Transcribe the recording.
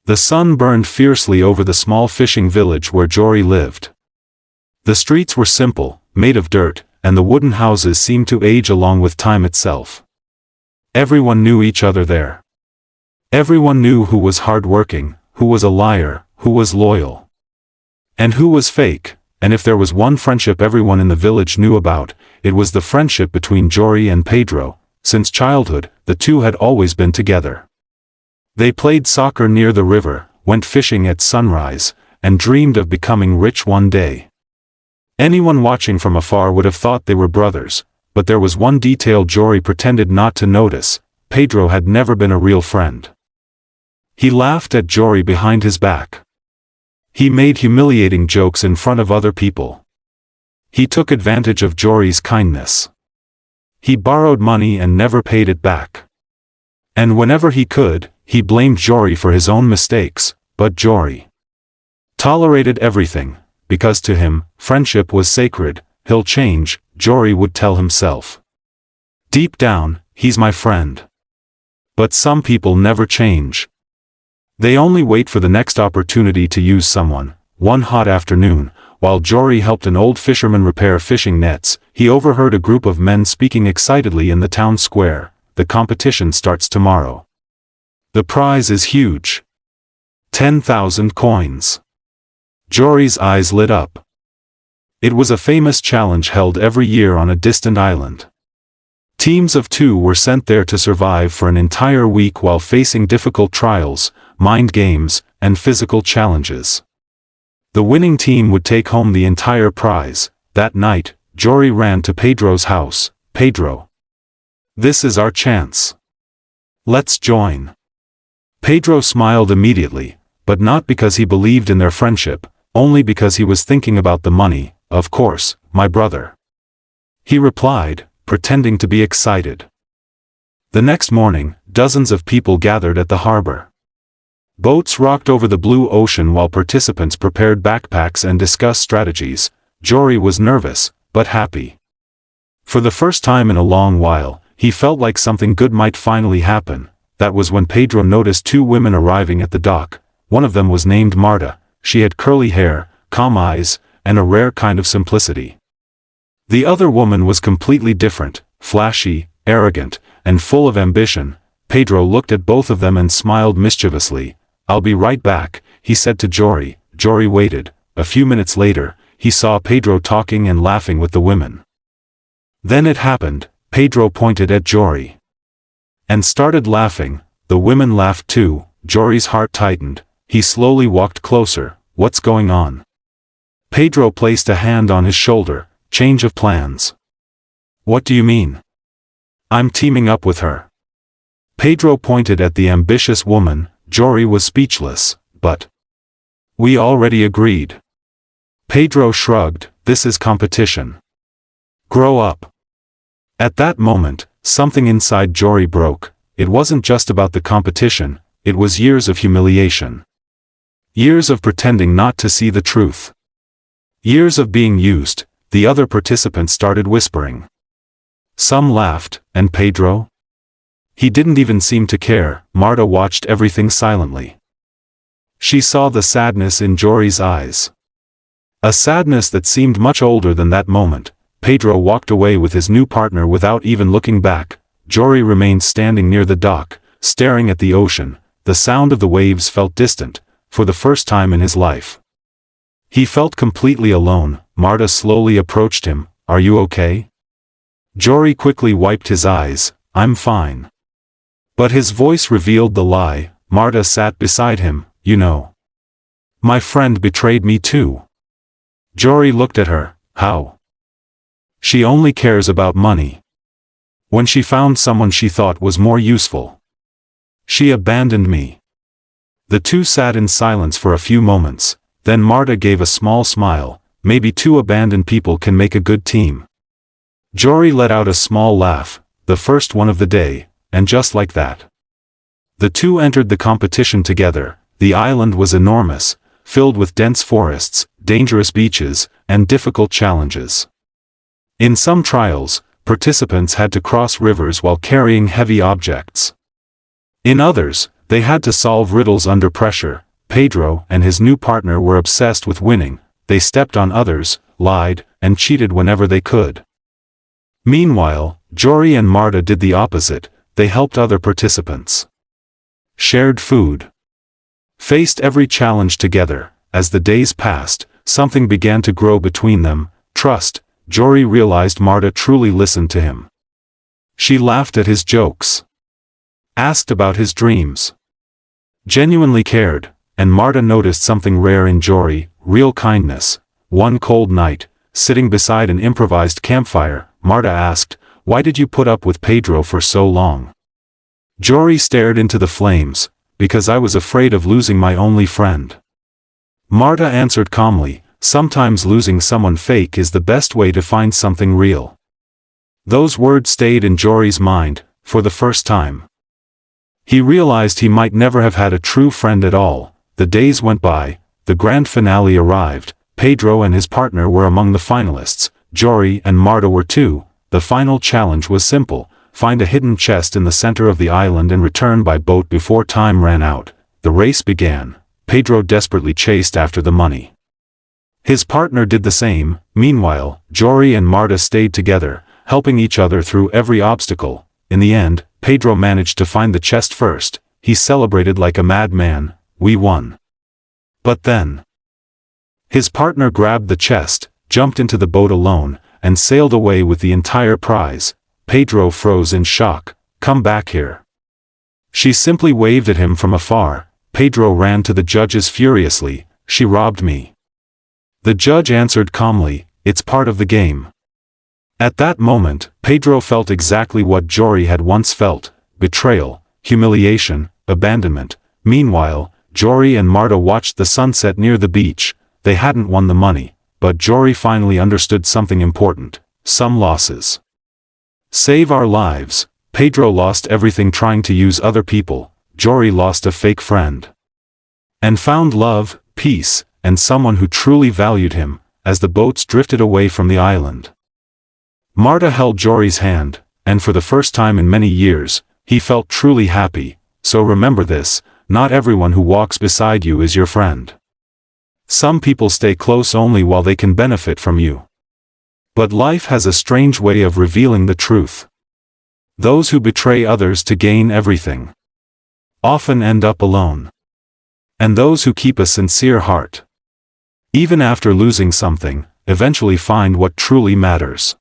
The sun burned fiercely over the small fishing village where Jory lived. The streets were simple, made of dirt, and the wooden houses seemed to age along with time itself. Everyone knew each other there. Everyone knew who was hard-working, who was a liar, who was loyal, and who was fake. And if there was one friendship everyone in the village knew about, it was the friendship between Jory and Pedro. Since childhood, the two had always been together. They played soccer near the river, went fishing at sunrise, and dreamed of becoming rich one day. Anyone watching from afar would have thought they were brothers, but there was one detail Jory pretended not to notice: Pedro had never been a real friend. He laughed at Jory behind his back. He made humiliating jokes in front of other people. He took advantage of Jory's kindness. He borrowed money and never paid it back. And whenever he could, he blamed Jory for his own mistakes, but Jory tolerated everything, because to him, friendship was sacred. He'll change, Jory would tell himself. Deep down, he's my friend. But some people never change. They only wait for the next opportunity to use someone. One hot afternoon, while Jory helped an old fisherman repair fishing nets, he overheard a group of men speaking excitedly in the town square. The competition starts tomorrow. The prize is huge. 10,000 coins. Jory's eyes lit up. It was a famous challenge held every year on a distant island. Teams of 2 were sent there to survive for an entire week while facing difficult trials, mind games, and physical challenges. The winning team would take home the entire prize. That night, Jory ran to Pedro's house. Pedro, this is our chance. Let's join. Pedro smiled immediately, but not because he believed in their friendship, only because he was thinking about the money. Of course, my brother, he replied, pretending to be excited. The next morning, dozens of people gathered at the harbor. Boats rocked over the blue ocean while participants prepared backpacks and discussed strategies. Jory was nervous, but happy. For the first time in a long while, he felt like something good might finally happen. That was when Pedro noticed 2 women arriving at the dock. One of them was named Marta. She had curly hair, calm eyes, and a rare kind of simplicity. The other woman was completely different, flashy, arrogant, and full of ambition. Pedro looked at both of them and smiled mischievously. I'll be right back, he said to Jory. Jory waited. A few minutes later, he saw Pedro talking and laughing with the women. Then it happened. Pedro pointed at Jory and started laughing. The women laughed too. Jory's heart tightened. He slowly walked closer. What's going on? Pedro placed a hand on his shoulder. Change of plans. What do you mean? I'm teaming up with her. Pedro pointed at the ambitious woman. Jory was speechless. But we already agreed. Pedro shrugged. This is competition. Grow up. At that moment, something inside Jory broke. It wasn't just about the competition, it was years of humiliation. Years of pretending not to see the truth. Years of being used. The other participants started whispering. Some laughed, and Pedro? He didn't even seem to care. Marta watched everything silently. She saw the sadness in Jory's eyes. A sadness that seemed much older than that moment. Pedro walked away with his new partner without even looking back. Jory remained standing near the dock, staring at the ocean. The sound of the waves felt distant, for the first time in his life. He felt completely alone. Marta slowly approached him. Are you okay? Jory quickly wiped his eyes. I'm fine. But his voice revealed the lie. Marta sat beside him. You know, my friend betrayed me too. Jory looked at her. How? She only cares about money. When she found someone she thought was more useful, she abandoned me. The two sat in silence for a few moments. Then Marta gave a small smile. Maybe 2 abandoned people can make a good team. Jory let out a small laugh, the first one of the day, and just like that, the 2 entered the competition together. The island was enormous, filled with dense forests, dangerous beaches, and difficult challenges. In some trials, participants had to cross rivers while carrying heavy objects. In others, They had to solve riddles under pressure. Pedro and his new partner were obsessed with winning. They stepped on others, lied, and cheated whenever they could. Meanwhile, Jory and Marta did the opposite. They helped other participants. Shared food. Faced every challenge together. As the days passed, something began to grow between them. Trust. Jory realized Marta truly listened to him. She laughed at his jokes. Asked about his dreams. Genuinely cared. And Marta noticed something rare in Jory, real kindness. One cold night, sitting beside an improvised campfire, Marta asked, "Why did you put up with Pedro for so long?" Jory stared into the flames, "Because I was afraid of losing my only friend." Marta answered calmly, "Sometimes losing someone fake is the best way to find something real." Those words stayed in Jory's mind, for the first time. He realized he might never have had a true friend at all. The days went by, the grand finale arrived. Pedro and his partner were among the finalists. Jory and Marta were too. The final challenge was simple: find a hidden chest in the center of the island and return by boat before time ran out. The race began. Pedro desperately chased after the money. His partner did the same. Meanwhile, Jory and Marta stayed together, helping each other through every obstacle. In the end, Pedro managed to find the chest first. He celebrated like a madman. "We won." But then, his partner grabbed the chest, jumped into the boat alone, and sailed away with the entire prize. Pedro froze in shock. "Come back here." She simply waved at him from afar. Pedro ran to the judges furiously. "She robbed me." The judge answered calmly, "It's part of the game." At that moment, Pedro felt exactly what Jory had once felt: betrayal, humiliation, abandonment. Meanwhile, Jory and Marta watched the sunset near the beach. They hadn't won the money, but Jory finally understood something important: some losses save our lives. Pedro lost everything trying to use other people. Jory lost a fake friend. And found love, peace, and someone who truly valued him, as the boats drifted away from the island. Marta held Jory's hand, and for the first time in many years, he felt truly happy. So remember this: not everyone who walks beside you is your friend. Some people stay close only while they can benefit from you. But life has a strange way of revealing the truth. Those who betray others to gain everything often end up alone. And those who keep a sincere heart, even after losing something, eventually find what truly matters.